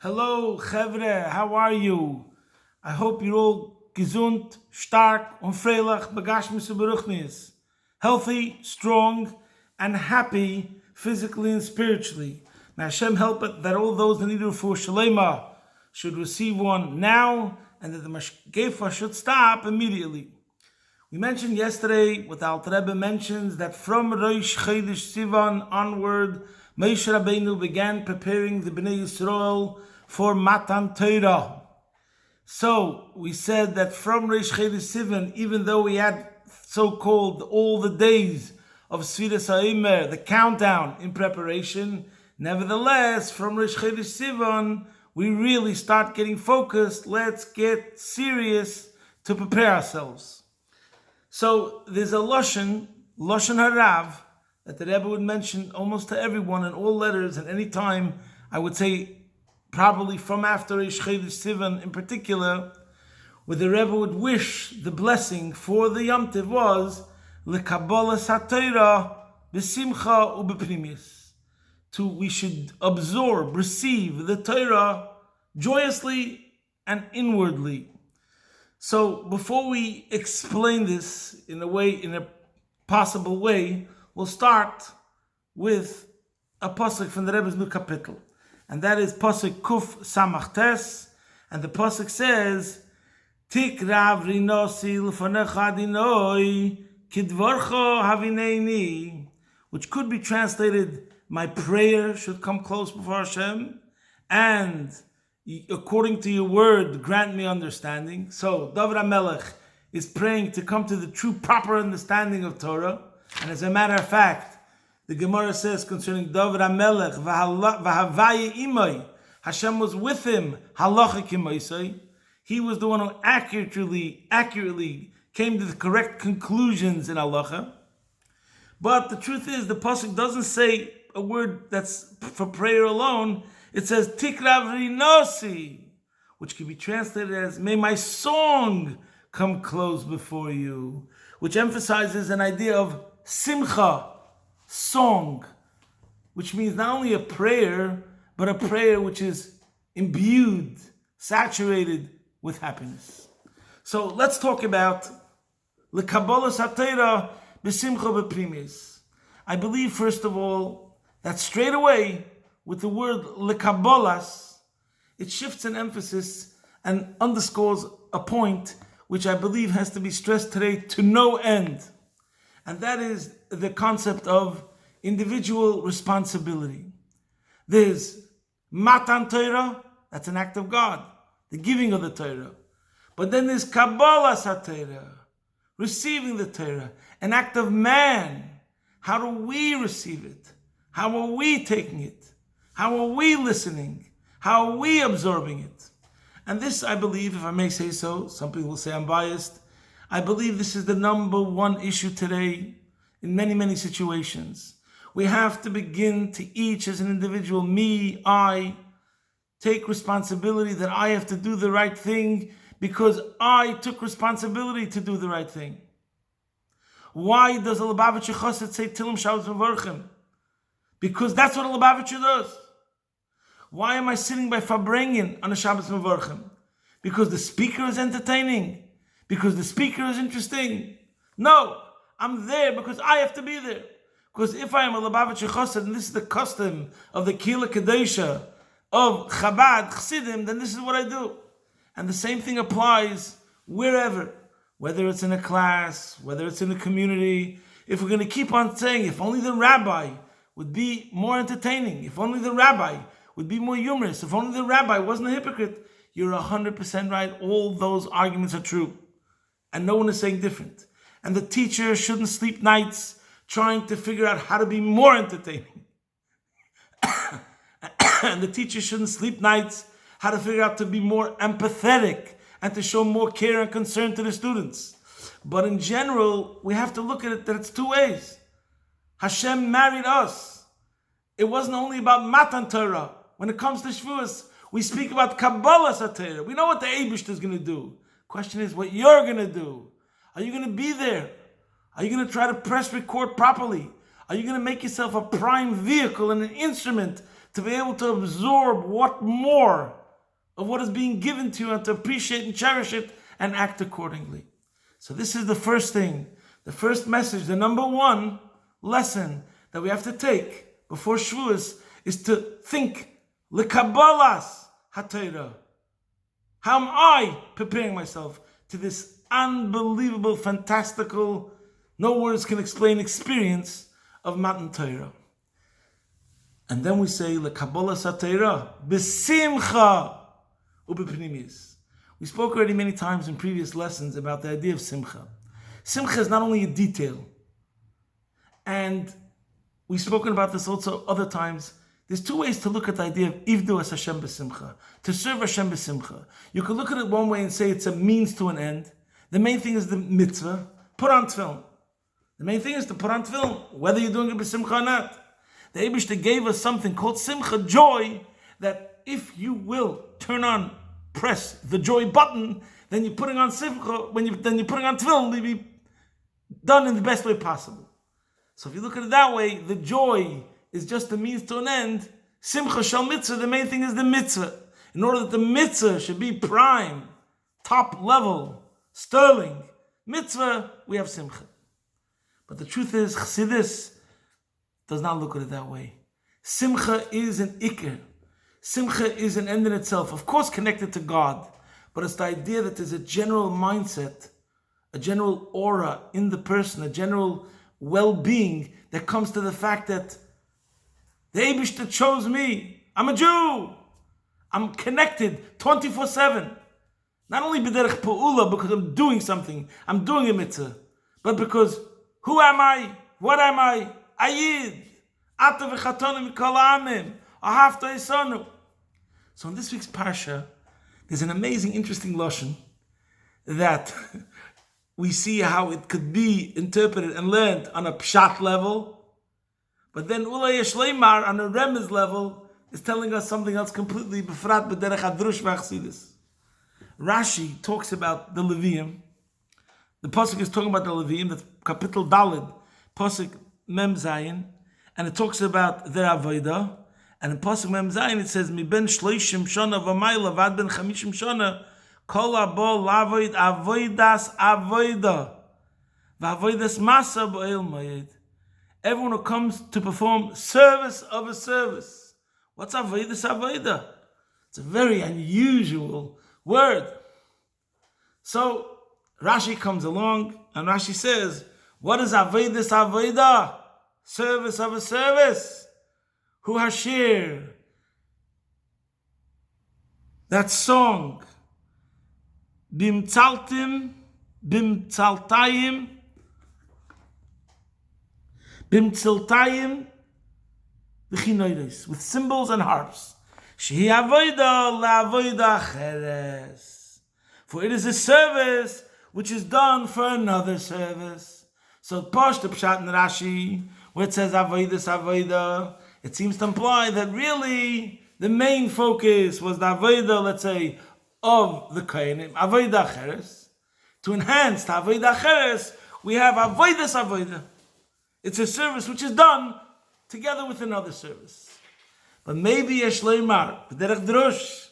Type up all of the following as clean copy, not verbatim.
Hello, Chevre, how are you? I hope you're all gesund, stark, und freilich, begashmis und beruchnis. Healthy, strong, and happy physically and spiritually. May Hashem help it that all those that need it for Shalema should receive one now, and that the Mashgefa should stop immediately. We mentioned yesterday, what the Alter Rebbe mentions, that from Rosh Chodesh Sivan onward, Moshe Rabbeinu began preparing the Bnei Yisrael for Matan Torah. So we said that from Rosh Chodesh Sivan, even though we had so-called all the days of Sfiras HaOmer, the countdown in preparation, nevertheless, from Rosh Chodesh Sivan, we really start getting focused. Let's get serious to prepare ourselves. So there's a Lashon Harav, that the Rebbe would mention almost to everyone in all letters at any time. I would say probably from after Rosh Chodesh Sivan in particular, where the Rebbe would wish the blessing for the Yom Tiv was לקבלת התורה בשמחה ובפנימיות. We should absorb, receive the Torah joyously and inwardly. So before we explain this in a possible way, we'll start with a pasuk from the Rebbe's new kapitel, and that is pasuk Kuf Samach Tes, and the pasuk says, "Tikrav rinosi l'fanecha adinoi kidvorcho havineini," which could be translated, "My prayer should come close before Hashem, and according to your word, grant me understanding." So David HaMelech is praying to come to the true, proper understanding of Torah. And as a matter of fact, the Gemara says concerning David HaMelech, v'havaya imay, Hashem was with him, halacha kimaysay. He was the one who accurately came to the correct conclusions in halacha. But the truth is, the pasuk doesn't say a word that's for prayer alone. It says tikrav rinosi, which can be translated as, "May my song come close before you," which emphasizes an idea of Simcha, song, which means not only a prayer, but a prayer which is imbued, saturated with happiness. So let's talk about לקבלת התורה בשמחה ובפנימיות. I believe, first of all, that straight away, with the word lekabolas, it shifts an emphasis and underscores a point which I believe has to be stressed today to no end. And that is the concept of individual responsibility. There's Matan Torah, that's an act of God, the giving of the Torah. But then there's Kabbalas HaTorah, receiving the Torah, an act of man. How do we receive it? How are we taking it? How are we listening? How are we absorbing it? And this, I believe, if I may say so, some people will say I'm biased, I believe this is the number one issue today in many, many situations. We have to begin to each as an individual, me, I, take responsibility that I have to do the right thing because I took responsibility to do the right thing. Why does a Lubavitcher Chassid say Tilim Shavuos Mevorchim? Because that's what a Lubavitcher does. Why am I sitting by Farbrengen on a Shabbos Mevorchim? Because the speaker is entertaining? Because the speaker is interesting? No, I'm there because I have to be there. Because if I am a Lubavitcher Chassid, and this is the custom of the Kila Kadesha, of Chabad, Chassidim, then this is what I do. And the same thing applies wherever, whether it's in a class, whether it's in a community. If we're going to keep on saying, if only the rabbi would be more entertaining, if only the rabbi would be more humorous, if only the rabbi wasn't a hypocrite, you're 100% right. All those arguments are true. And no one is saying different. And the teacher shouldn't sleep nights trying to figure out how to be more entertaining. And the teacher shouldn't sleep nights how to figure out to be more empathetic and to show more care and concern to the students. But in general, we have to look at it that it's two ways. Hashem married us. It wasn't only about Matan Torah. When it comes to Shavuos, we speak about Kabbalas HaTorah. We know what the Eibishter is going to do. Question is what you're going to do. Are you going to be there? Are you going to try to press record properly? Are you going to make yourself a prime vehicle and an instrument to be able to absorb what more of what is being given to you and to appreciate and cherish it and act accordingly. So this is the first thing, the first message, the number one lesson that we have to take before Shavuos is to think, לקבלת התורה. How am I preparing myself to this unbelievable, fantastical, no words can explain experience of Matan Torah? And then we say, לקבלת התורה, בשמחה ובפנימיות. We spoke already many times in previous lessons about the idea of Simcha. Simcha is not only a detail, and we've spoken about this also other times. There's two ways to look at the idea of Ivdu as Hashem b'simcha, to serve Hashem b'simcha. You could look at it one way and say it's a means to an end. The main thing is the mitzvah, put on tefillin. The main thing is to put on tefillin, whether you're doing it b'simcha or not. The Eibishter gave us something called simcha, joy, that if you will press the joy button, then you're putting on simcha, then you're putting on tefillin, to be done in the best way possible. So if you look at it that way, the joy is just a means to an end. Simcha shel mitzvah, the main thing is the mitzvah. In order that the mitzvah should be prime, top level, sterling mitzvah, we have simcha. But the truth is, Chassidus does not look at it that way. Simcha is an ikr. Simcha is an end in itself, of course connected to God, but it's the idea that there's a general mindset, a general aura in the person, a general well-being that comes to the fact that the Eibishter chose me. I'm a Jew. I'm connected 24/7. Not only b'derech pa'ula, because I'm doing something, I'm doing a mitzvah, but because who am I? What am I? Ayid. Ata v'chatonu mikol ha'amim. Ahavta esanu. So in this week's parsha, there's an amazing, interesting lashon that we see how it could be interpreted and learned on a pshat level, but then ulay yeshleimar on a remez level is telling us something else completely. Befrat b'derech hadrush v'achsidus. Rashi talks about the Levium. The pasuk is talking about the Levium. That's kapitel Dalid, pasuk Mem Zayin, and it talks about their avodah. And in pasuk Mem Zayin it says, "Mi ben shloshim shana v'mayla vad ben-חמישים shana כל-הבא לעבוד עבודת עבודה ועבודת masa b'oil moed." Everyone who comes to perform service of a service. What's avodas avoda? It's a very unusual word. So Rashi comes along and Rashi says, what is avodas avoda? Service of a service. Hu hashir. That song. Bimtzaltayim, v'chinoides, with cymbals and harps. Shehi avoda la'avoda cheres. For it is a service which is done for another service. So Posh the Pshat in Rashi, where it says avodas avoda, it seems to imply that really the main focus was the avoda, let's say, of the Kohanim, avoda cheres. To enhance the avoda cheres, we have avodas avoda. It's a service which is done together with another service. But maybe yesh leimar b'derech drush,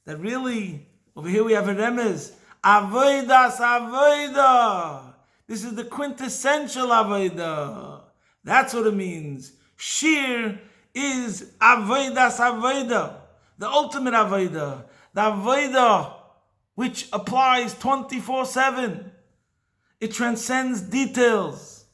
that really over here we have a remez, avodas avoda. This is the quintessential avoda. That's what it means. Shir is avodas avoda, the ultimate avoda, the avoda which applies 24/7. It transcends details.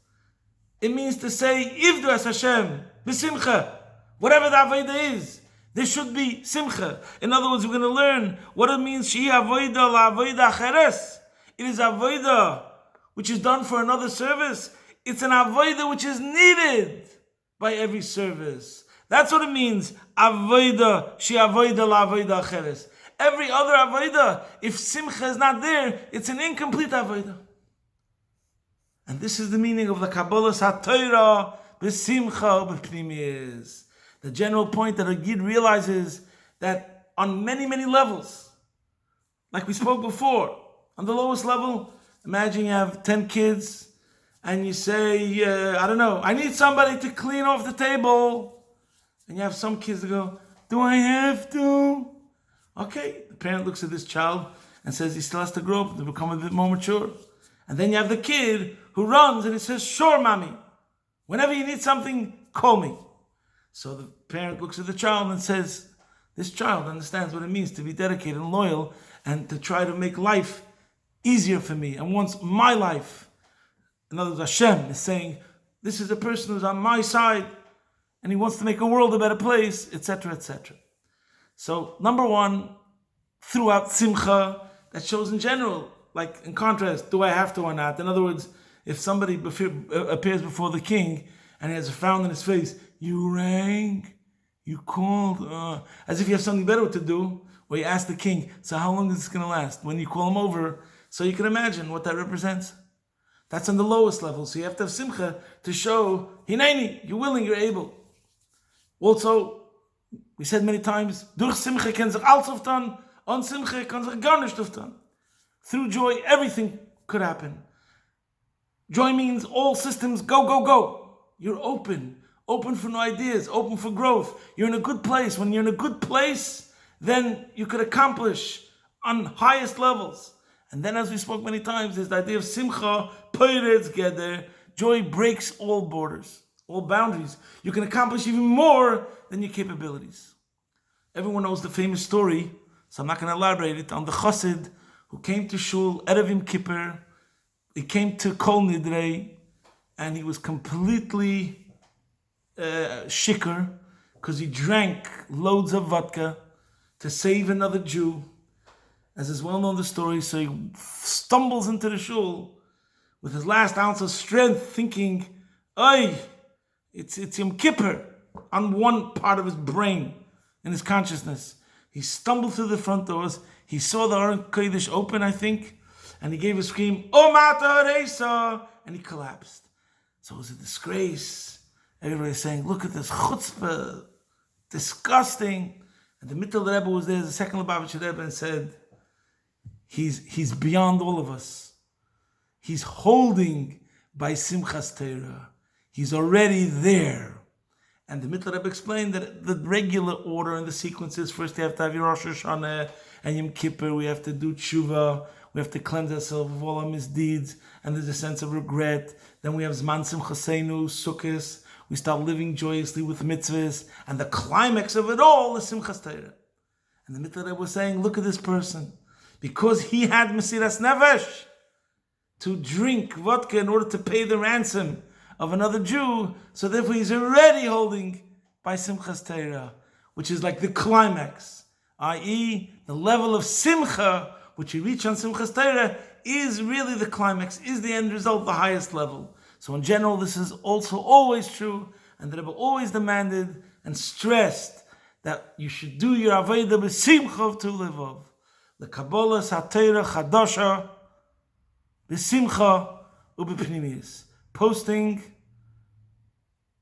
It means to say, Ivdu as Hashem, b'simcha. Whatever the avodah is, there should be simcha. In other words, we're going to learn what it means, Shehi avodah la'avodah cheres. It is avodah which is done for another service. It's an avodah which is needed by every service. That's what it means, avodah, Shehi avodah la'avodah cheres. Every other avodah, if simcha is not there, it's an incomplete avodah. And this is the meaning of the Kabbalas HaTorah, b'simcha ובפנימיות. The general point that a Yid realizes that on many, many levels, like we spoke before, on the lowest level, imagine you have 10 kids, and you say, I don't know, I need somebody to clean off the table. And you have some kids that go, do I have to? Okay, the parent looks at this child and says he still has to grow up to become a bit more mature. And then you have the kid who runs and he says, sure, mommy. Whenever you need something, call me. So the parent looks at the child and says, this child understands what it means to be dedicated and loyal and to try to make life easier for me and wants my life. In other words, Hashem is saying, this is a person who's on my side and he wants to make a world a better place, etc., etc. So, number one, throughout Simcha, that shows in general, like in contrast, do I have to or not? In other words, if somebody appears before the king and he has a frown on his face, you rang, you called, as if you have something better to do, or you ask the king, so how long is this going to last? When you call him over, so you can imagine what that represents. That's on the lowest level, so you have to have Simcha to show, Hineini, you're willing, you're able. Also, we said many times, durch Simcha kann sich alles auftan, on Simcha kann sich gar nicht auftan. Through joy, everything could happen. Joy means all systems go, go, go. You're open for new ideas, open for growth. You're in a good place. When you're in a good place, then you could accomplish on highest levels. And then, as we spoke many times, there's the idea of Simcha, Poiretz Geder. Joy breaks all borders, all boundaries. You can accomplish even more than your capabilities. Everyone knows the famous story, so I'm not going to elaborate it, on the Chassid who came to Shul, Erev Yom Kippur. He came to Kol-Nidrei, and he was completely shikar, because he drank loads of vodka to save another Jew. As is well known the story, so he stumbles into the Shul with his last ounce of strength, thinking, "Oy, it's Yom Kippur," on one part of his brain, in his consciousness. He stumbled through the front doors. He saw the Aron Kodesh open, I think, and he gave a scream, "Oh, Mata Reisa!" and he collapsed. So it was a disgrace. Everybody saying, "Look at this chutzpah, disgusting." And the Mitteler Rebbe was there, the second Lubavitcher Rebbe, and said, He's beyond all of us. He's holding by Simchas Torah. He's already there. And the Mitteler Rebbe explained that the regular order and the sequences, first you have to have your Rosh Hashanah and Yom Kippur, we have to do tshuva, we have to cleanse ourselves of all our misdeeds, and there's a sense of regret. Then we have Zman Simchaseinu, Sukkos, we start living joyously with mitzvahs, and the climax of it all is Simchas Torah. And the Mitteler Rebbe was saying, look at this person. Because he had Mesiras Nefesh to drink vodka in order to pay the ransom of another Jew, so therefore he's already holding by Simchas Torah, which is like the climax, i.e. the level of Simcha, which you reach on Simchas Torah, is really the climax, is the end result, the highest level. So in general, this is also always true, and the Rebbe always demanded and stressed that you should do your Avodah b'simcha to levov. לקבלת התורה חדשה בשמחה ובפנימיות. Posting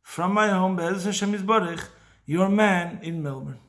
from my home, Hashem Yisbarach, your man in Melbourne.